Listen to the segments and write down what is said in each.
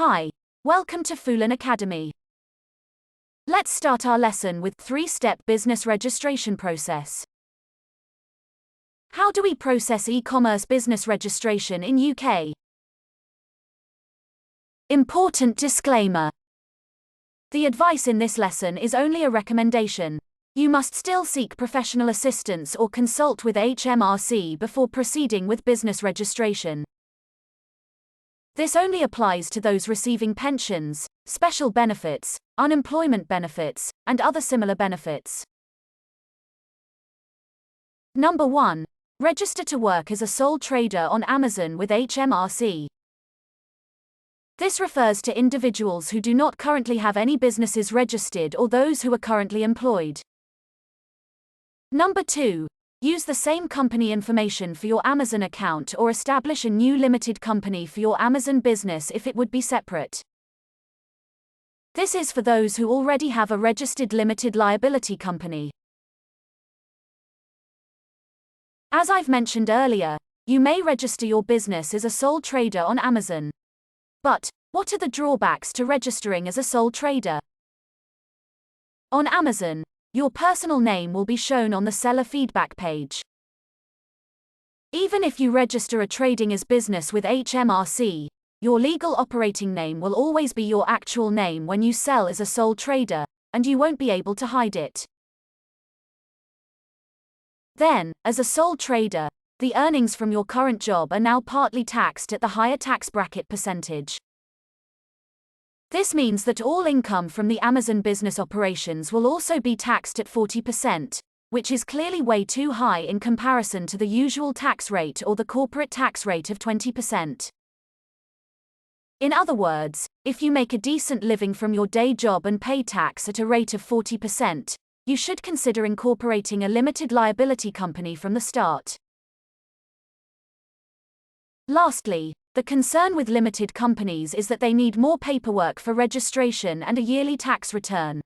Hi, welcome to 𝐂𝐿𝐴 Academy. Let's start our lesson with 3-step business registration process. How do we process e-commerce business registration in UK? Important disclaimer. The advice in this lesson is only a recommendation. You must still seek professional assistance or consult with HMRC before proceeding with business registration. This only applies to those receiving pensions, special benefits, unemployment benefits, and other similar benefits. Number 1. Register to work as a sole trader on Amazon with HMRC. This refers to individuals who do not currently have any businesses registered or those who are currently employed. Number 2. Use the same company information for your Amazon account or establish a new limited company for your Amazon business if it would be separate. This is for those who already have a registered limited liability company. As I've mentioned earlier, you may register your business as a sole trader on Amazon. But, what are the drawbacks to registering as a sole trader? On Amazon, your personal name will be shown on the seller feedback page. Even if you register a trading as business with HMRC, your legal operating name will always be your actual name when you sell as a sole trader, and you won't be able to hide it. Then, as a sole trader, the earnings from your current job are now partly taxed at the higher tax bracket percentage. This means that all income from the Amazon business operations will also be taxed at 40%, which is clearly way too high in comparison to the usual tax rate or the corporate tax rate of 20%. In other words, if you make a decent living from your day job and pay tax at a rate of 40%, you should consider incorporating a limited liability company from the start. Lastly, the concern with limited companies is that they need more paperwork for registration and a yearly tax return.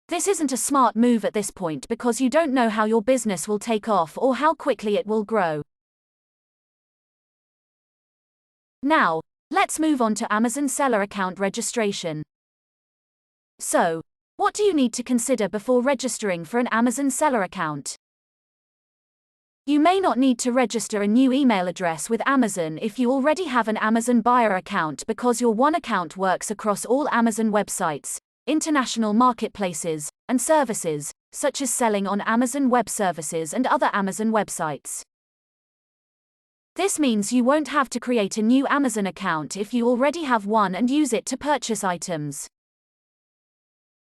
This isn't a smart move at this point because you don't know how your business will take off or how quickly it will grow. Now, let's move on to Amazon seller account registration. So, what do you need to consider before registering for an Amazon seller account? You may not need to register a new email address with Amazon if you already have an Amazon buyer account because your one account works across all Amazon websites, international marketplaces, and services, such as selling on Amazon Web Services and other Amazon websites. This means you won't have to create a new Amazon account if you already have one and use it to purchase items.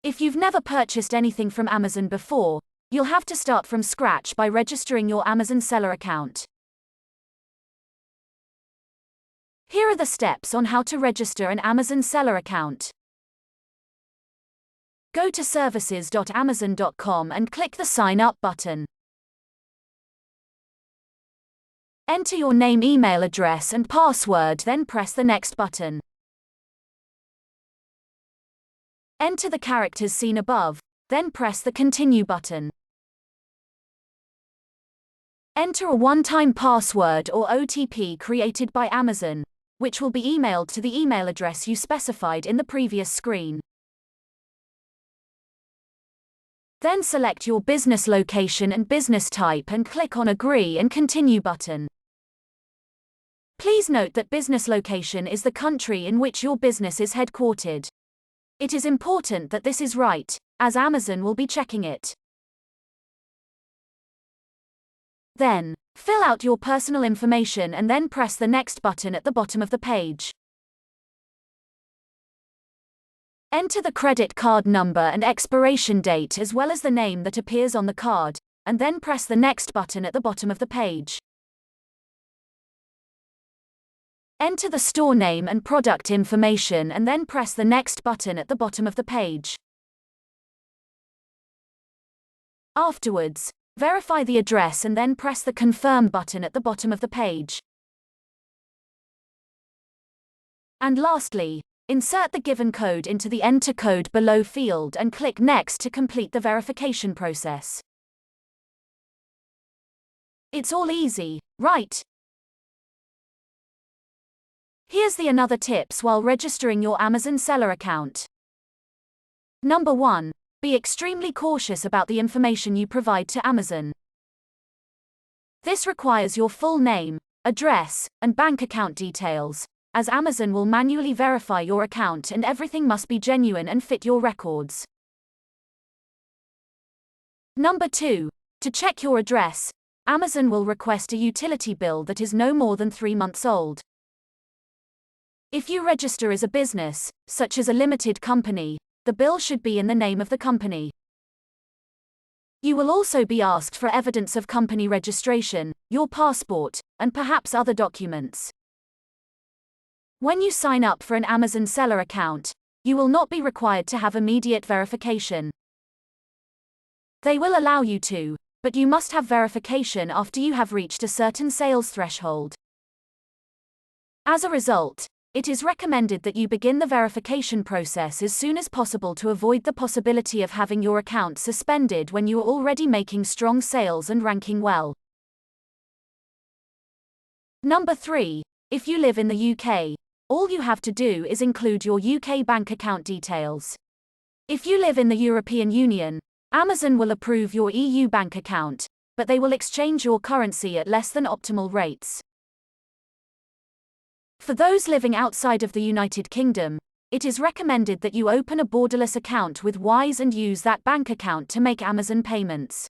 If you've never purchased anything from Amazon before, you'll have to start from scratch by registering your Amazon seller account. Here are the steps on how to register an Amazon seller account. Go to services.amazon.com and click the Sign Up button. Enter your name, email address and password, then press the Next button. Enter the characters seen above, then press the Continue button. Enter a one-time password or OTP created by Amazon, which will be emailed to the email address you specified in the previous screen. Then select your business location and business type and click on Agree and Continue button. Please note that business location is the country in which your business is headquartered. It is important that this is right, as Amazon will be checking it. Then, fill out your personal information and then press the Next button at the bottom of the page. Enter the credit card number and expiration date as well as the name that appears on the card, and then press the Next button at the bottom of the page. Enter the store name and product information and then press the Next button at the bottom of the page. Afterwards, verify the address and then press the Confirm button at the bottom of the page. And lastly, insert the given code into the Enter Code Below field and click Next to complete the verification process. It's all easy, right? Here's the another tips while registering your Amazon seller account. Number 1. Be extremely cautious about the information you provide to Amazon. This requires your full name, address, and bank account details, as Amazon will manually verify your account and everything must be genuine and fit your records. Number 2. To check your address, Amazon will request a utility bill that is no more than 3 months old. If you register as a business, such as a limited company, the bill should be in the name of the company. You will also be asked for evidence of company registration, your passport, and perhaps other documents. When you sign up for an Amazon seller account, you will not be required to have immediate verification. They will allow you to, but you must have verification after you have reached a certain sales threshold. As a result, it is recommended that you begin the verification process as soon as possible to avoid the possibility of having your account suspended when you are already making strong sales and ranking well. Number 3. If you live in the UK, all you have to do is include your UK bank account details. If you live in the European Union, Amazon will approve your EU bank account, but they will exchange your currency at less than optimal rates. For those living outside of the United Kingdom, it is recommended that you open a borderless account with Wise and use that bank account to make Amazon payments.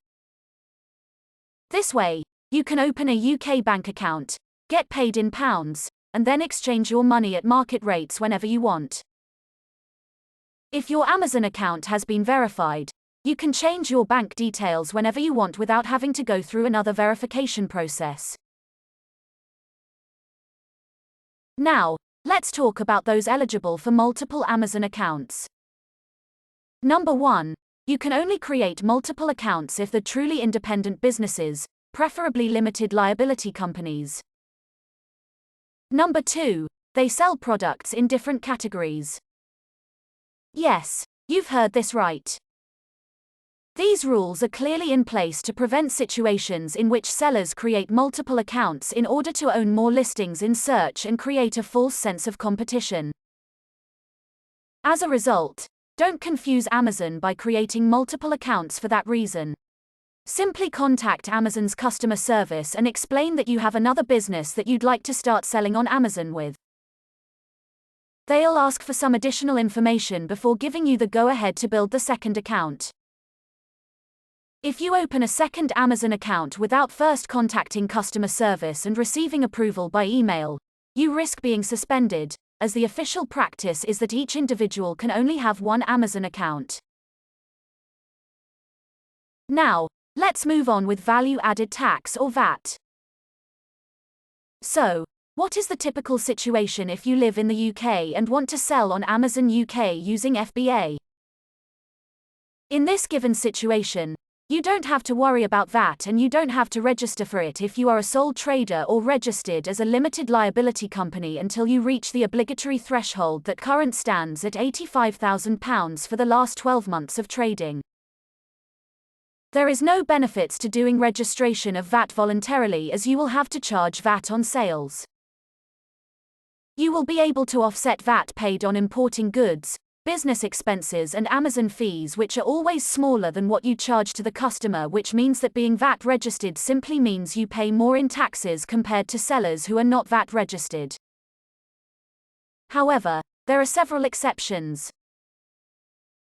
This way, you can open a UK bank account, get paid in pounds, and then exchange your money at market rates whenever you want. If your Amazon account has been verified, you can change your bank details whenever you want without having to go through another verification process. Now, let's talk about those eligible for multiple Amazon accounts. Number 1. You can only create multiple accounts if they're truly independent businesses, preferably limited liability companies. Number 2. They sell products in different categories. Yes, you've heard this right. These rules are clearly in place to prevent situations in which sellers create multiple accounts in order to own more listings in search and create a false sense of competition. As a result, don't confuse Amazon by creating multiple accounts for that reason. Simply contact Amazon's customer service and explain that you have another business that you'd like to start selling on Amazon with. They'll ask for some additional information before giving you the go-ahead to build the second account. If you open a second Amazon account without first contacting customer service and receiving approval by email, you risk being suspended, as the official practice is that each individual can only have one Amazon account. Now, let's move on with value-added tax or VAT. So, what is the typical situation if you live in the UK and want to sell on Amazon UK using FBA? In this given situation, you don't have to worry about VAT and you don't have to register for it if you are a sole trader or registered as a limited liability company until you reach the obligatory threshold that currently stands at £85,000 for the last 12 months of trading. There is no benefits to doing registration of VAT voluntarily as you will have to charge VAT on sales. You will be able to offset VAT paid on importing goods, business expenses and Amazon fees which are always smaller than what you charge to the customer, which means that being VAT registered simply means you pay more in taxes compared to sellers who are not VAT registered. However, there are several exceptions.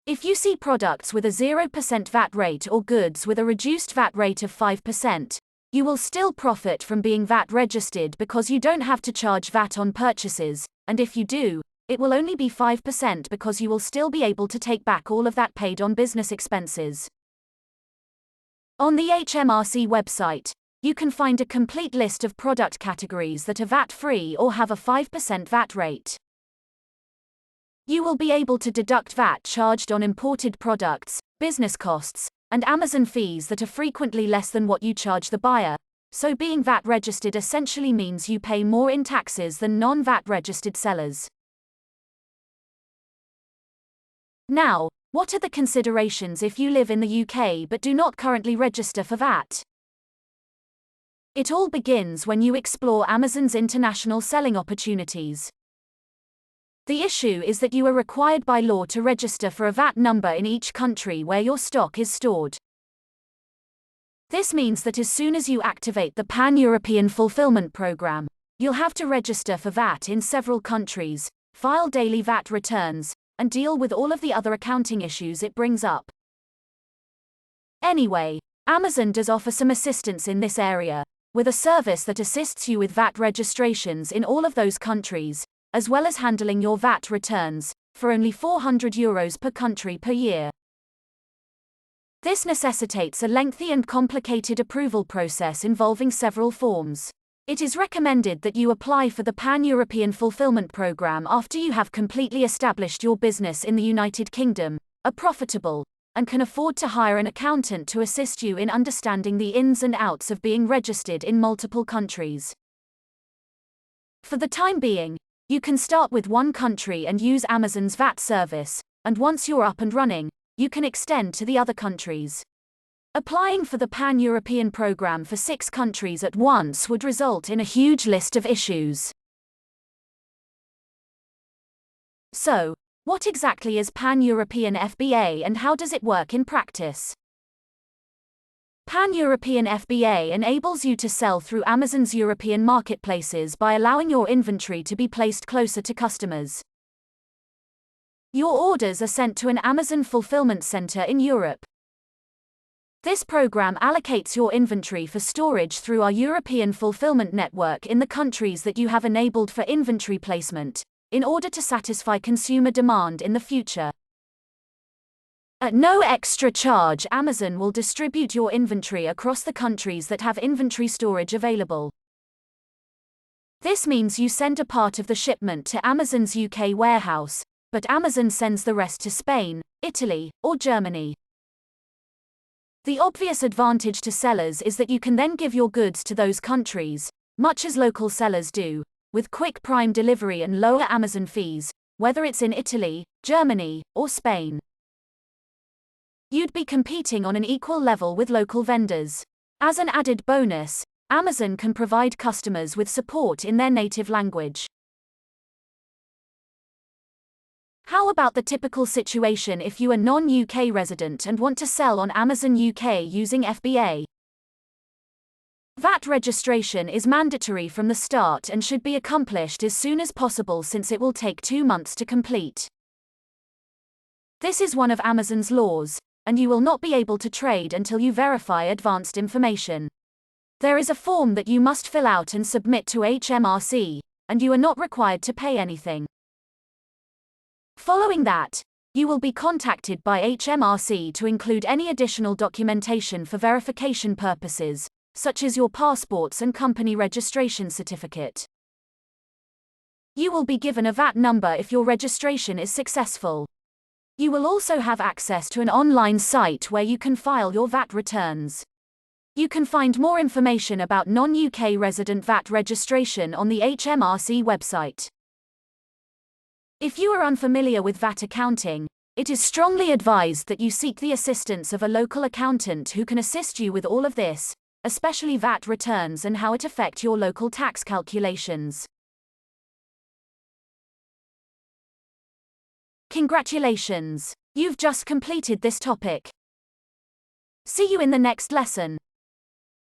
If you see products with a 0% VAT rate or goods with a reduced VAT rate of 5%, you will still profit from being VAT registered because you don't have to charge VAT on purchases, and if you do, it will only be 5% because you will still be able to take back all of that paid on business expenses. On the HMRC website, you can find a complete list of product categories that are VAT-free or have a 5% VAT rate. You will be able to deduct VAT charged on imported products, business costs, and Amazon fees that are frequently less than what you charge the buyer, so being VAT registered essentially means you pay more in taxes than non-VAT registered sellers. Now, what are the considerations if you live in the UK but do not currently register for VAT? It all begins when you explore Amazon's international selling opportunities. The issue is that you are required by law to register for a VAT number in each country where your stock is stored. This means that as soon as you activate the Pan-European Fulfillment Program, you'll have to register for VAT in several countries, file daily VAT returns, and deal with all of the other accounting issues it brings up. Anyway, Amazon does offer some assistance in this area, with a service that assists you with VAT registrations in all of those countries, as well as handling your VAT returns, for only €400 per country per year. This necessitates a lengthy and complicated approval process involving several forms. It is recommended that you apply for the Pan-European Fulfillment Program after you have completely established your business in the United Kingdom, are profitable, and can afford to hire an accountant to assist you in understanding the ins and outs of being registered in multiple countries. For the time being, you can start with one country and use Amazon's VAT service, and once you're up and running, you can extend to the other countries. Applying for the Pan-European program for 6 countries at once would result in a huge list of issues. So, what exactly is Pan-European FBA and how does it work in practice? Pan-European FBA enables you to sell through Amazon's European marketplaces by allowing your inventory to be placed closer to customers. Your orders are sent to an Amazon fulfillment center in Europe. This program allocates your inventory for storage through our European fulfillment network in the countries that you have enabled for inventory placement, in order to satisfy consumer demand in the future. At no extra charge, Amazon will distribute your inventory across the countries that have inventory storage available. This means you send a part of the shipment to Amazon's UK warehouse, but Amazon sends the rest to Spain, Italy, or Germany. The obvious advantage to sellers is that you can then give your goods to those countries, much as local sellers do, with quick prime delivery and lower Amazon fees, whether it's in Italy, Germany, or Spain. You'd be competing on an equal level with local vendors. As an added bonus, Amazon can provide customers with support in their native language. How about the typical situation if you are non-UK resident and want to sell on Amazon UK using FBA? VAT registration is mandatory from the start and should be accomplished as soon as possible since it will take 2 months to complete. This is one of Amazon's laws, and you will not be able to trade until you verify advanced information. There is a form that you must fill out and submit to HMRC, and you are not required to pay anything. Following that, you will be contacted by HMRC to include any additional documentation for verification purposes, such as your passports and company registration certificate. You will be given a VAT number if your registration is successful. You will also have access to an online site where you can file your VAT returns. You can find more information about non-UK resident VAT registration on the HMRC website. If you are unfamiliar with VAT accounting, it is strongly advised that you seek the assistance of a local accountant who can assist you with all of this, especially VAT returns and how it affects your local tax calculations. Congratulations! You've just completed this topic. See you in the next lesson.